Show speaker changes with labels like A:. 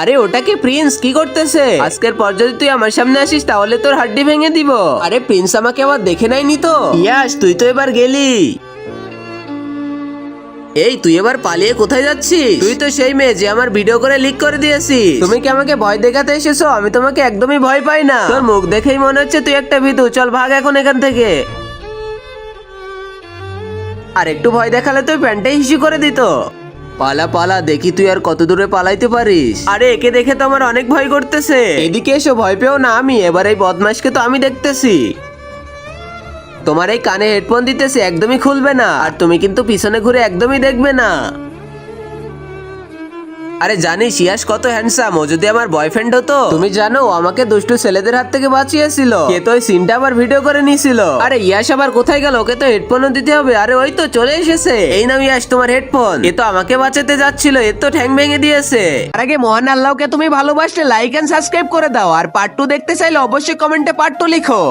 A: আরে ওটা কি প্রিন্স? কি করতেছে? আজকের পর যদি তুই আমার সামনে আসিস তাহলে তোর হাড্ডি ভেঙে দিব। আরে প্রিন্স আমাকে আবার দেখে নাইনি তো। ইয়াস, তুই তো এবার গেলি। এই তুই এবার পালিয়ে কোথায় যাচ্ছিস? তুই তো সেই মেয়ে যে আমার ভিডিও করে লিক করে দিয়েছিস। তুমি কি আমাকে ভয় দেখাতে এসেছো? আমি তোমাকে একদমই ভয় পাই না। তোর মুখ দেখেই মনে হচ্ছে তুই একটা ভীতু। চল ভাগ এখন এখান থেকে। আর একটু ভয় দেখালে তুই প্যান্টাই হিসু করে দিত। পালা পালা, দেখি তুই আর কত দূরে পালাইতে পারিস। আরে একে দেখে তো আমার অনেক ভয় করতেছে। এদিকে এসো, ভয় পেও না আমি। এবার এই বদমাশকে তো আমি দেখতেছি। তোমার এই কানে হেডফোন দিতেছে, একদমই খুলবে না। আর তুমি কিন্তু পিছনে ঘুরে একদমই দেখবে না। আরে জানিস ইয়াস কত হ্যান্ডসাম? ও যদি আমার বয়ফ্রেন্ড হতো। তুমি জানো ও আমাকে দুষ্টু ছেলেদের হাত থেকে বাঁচিয়েছিল। কে তো ওই সিনটা আবার ভিডিও করে নিয়েছিল। আরে ইয়াস আবার কোথায় গেল? ওকে তো হেডফোনও দিতে হবে। আরে ওই তো চলে এসেছে। এই নাও ইয়াস তোমার হেডফোন। এ তো আমাকে বাঁচাতে যাচ্ছিল, এ তো ঠ্যাং ভেঙে দিয়েছে। আর আগে মহান আল্লাহকে তুমি ভালোবাসলে লাইক এন্ড সাবস্ক্রাইব করে দাও। আর পার্ট 2 দেখতে চাইলে অবশ্যই কমেন্টে পার্ট 2 লিখো।